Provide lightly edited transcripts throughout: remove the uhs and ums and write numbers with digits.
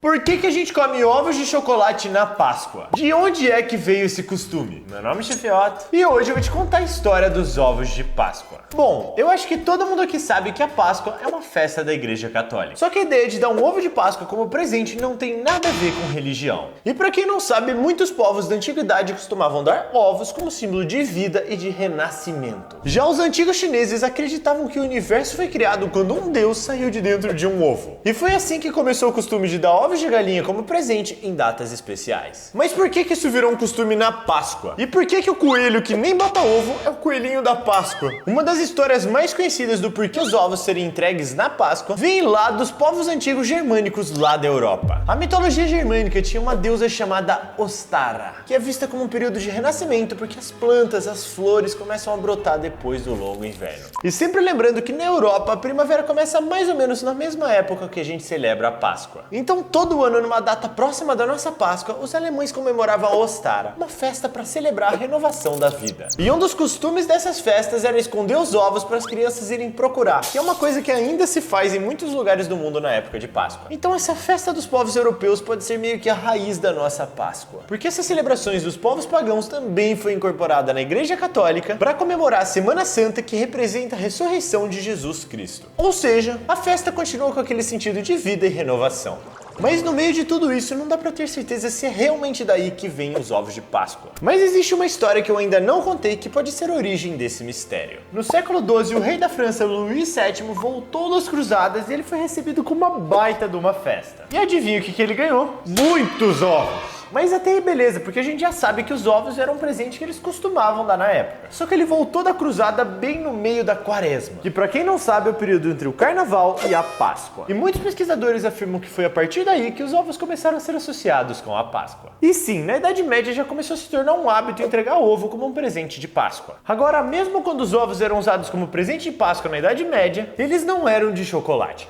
Por que a gente come ovos de chocolate na Páscoa? De onde é que veio esse costume? Meu nome é Chefe Otto e hoje eu vou te contar a história dos ovos de Páscoa. Bom, eu acho que todo mundo aqui sabe que a Páscoa é uma festa da Igreja Católica. Só que a ideia de dar um ovo de Páscoa como presente não tem nada a ver com religião. E pra quem não sabe, muitos povos da antiguidade costumavam dar ovos como símbolo de vida e de renascimento. Já os antigos chineses acreditavam que o universo foi criado quando um deus saiu de dentro de um ovo. E foi assim que começou o costume de dar ovos de galinha como presente em datas especiais. Mas por que isso virou um costume na Páscoa? E por que o coelho que nem bota ovo é o coelhinho da Páscoa? Uma das histórias mais conhecidas do porquê os ovos serem entregues na Páscoa vem lá dos povos antigos germânicos lá da Europa. A mitologia germânica tinha uma deusa chamada Ostara, que é vista como um período de renascimento porque as plantas, as flores começam a brotar depois do longo inverno. E sempre lembrando que na Europa a primavera começa mais ou menos na mesma época que a gente celebra a Páscoa. Então todo ano, numa data próxima da nossa Páscoa, os alemães comemoravam a Ostara, uma festa para celebrar a renovação da vida. E um dos costumes dessas festas era esconder os ovos para as crianças irem procurar, que é uma coisa que ainda se faz em muitos lugares do mundo na época de Páscoa. Então essa festa dos povos europeus pode ser meio que a raiz da nossa Páscoa, porque essas celebrações dos povos pagãos também foi incorporada na Igreja Católica para comemorar a Semana Santa, que representa a ressurreição de Jesus Cristo. Ou seja, a festa continua com aquele sentido de vida e renovação. Mas no meio de tudo isso, não dá pra ter certeza se é realmente daí que vêm os ovos de Páscoa. Mas existe uma história que eu ainda não contei que pode ser a origem desse mistério. No século XII, o rei da França, Luís VII, voltou das cruzadas e ele foi recebido com uma baita de uma festa. E adivinha o que ele ganhou? Muitos ovos! Mas até aí beleza, porque a gente já sabe que os ovos eram um presente que eles costumavam dar na época. Só que ele voltou da cruzada bem no meio da quaresma, que pra quem não sabe é o período entre o carnaval e a Páscoa. E muitos pesquisadores afirmam que foi a partir daí que os ovos começaram a ser associados com a Páscoa. E sim, na Idade Média já começou a se tornar um hábito entregar ovo como um presente de Páscoa. Agora, mesmo quando os ovos eram usados como presente de Páscoa na Idade Média, eles não eram de chocolate.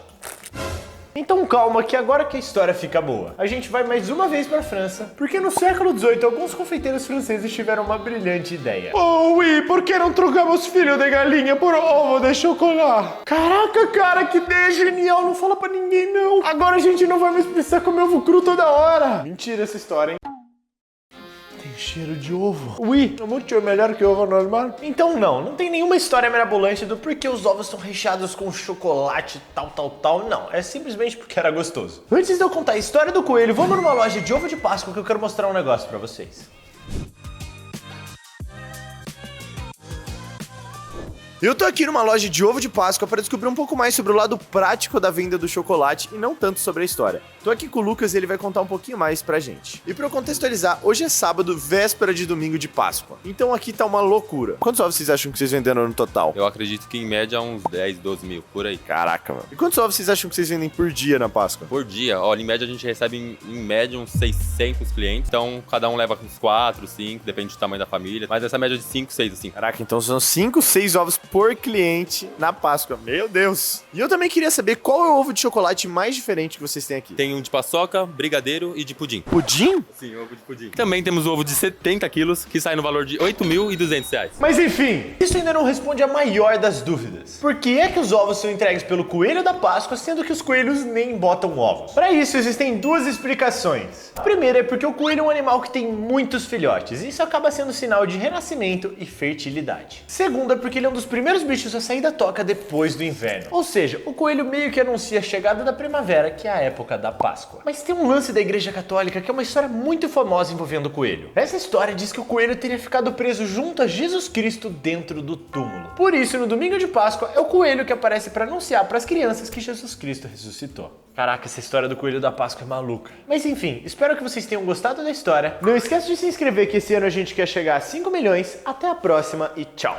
Então calma que agora que a história fica boa, a gente vai mais uma vez pra França, porque no século XVIII alguns confeiteiros franceses tiveram uma brilhante ideia. Oh, oui, por que não trocamos filho de galinha por ovo de chocolate? Caraca, cara, que ideia genial, não fala pra ninguém não. Agora a gente não vai mais precisar comer ovo cru toda hora. Mentira essa história, hein? Cheiro de ovo. Ui, é muito melhor que ovo normal. Então não tem nenhuma história mirabolante do porquê os ovos são recheados com chocolate tal. Não, é simplesmente porque era gostoso. Antes de eu contar a história do coelho, vamos numa loja de ovo de Páscoa que eu quero mostrar um negócio pra vocês. Eu tô aqui numa loja de ovo de Páscoa para descobrir um pouco mais sobre o lado prático da venda do chocolate e não tanto sobre a história. Tô aqui com o Lucas e ele vai contar um pouquinho mais pra gente. E pra eu contextualizar, hoje é sábado, véspera de domingo de Páscoa. Então aqui tá uma loucura. Quantos ovos vocês acham que vocês venderam no total? Eu acredito que em média uns 10, 12 mil, por aí. Caraca, mano. E quantos ovos vocês acham que vocês vendem por dia na Páscoa? Por dia, olha, em média a gente recebe em média uns 600 clientes. Então cada um leva uns 4, 5, depende do tamanho da família. Mas essa média de 5, 6 assim. Caraca, então são 5, 6 ovos por cliente na Páscoa. Meu Deus! E eu também queria saber qual é o ovo de chocolate mais diferente que vocês têm aqui. Tem um de paçoca, brigadeiro e de pudim. Pudim? Sim, ovo de pudim. Também temos o ovo de 70 quilos, que sai no valor de R$ 8.200. Mas enfim, isso ainda não responde a maior das dúvidas. Por que é que os ovos são entregues pelo coelho da Páscoa, sendo que os coelhos nem botam ovos? Para isso existem duas explicações. A primeira é porque o coelho é um animal que tem muitos filhotes, e isso acaba sendo sinal de renascimento e fertilidade. Segunda é porque ele é um dos primeiros bichos a sair da toca depois do inverno. Ou seja, o coelho meio que anuncia a chegada da primavera, que é a época da Páscoa. Mas tem um lance da Igreja Católica que é uma história muito famosa envolvendo o coelho. Essa história diz que o coelho teria ficado preso junto a Jesus Cristo dentro do túmulo. Por isso, no domingo de Páscoa, é o coelho que aparece para anunciar para as crianças que Jesus Cristo ressuscitou. Caraca, essa história do coelho da Páscoa é maluca. Mas enfim, espero que vocês tenham gostado da história. Não esqueça de se inscrever que esse ano a gente quer chegar a 5 milhões. Até a próxima e tchau!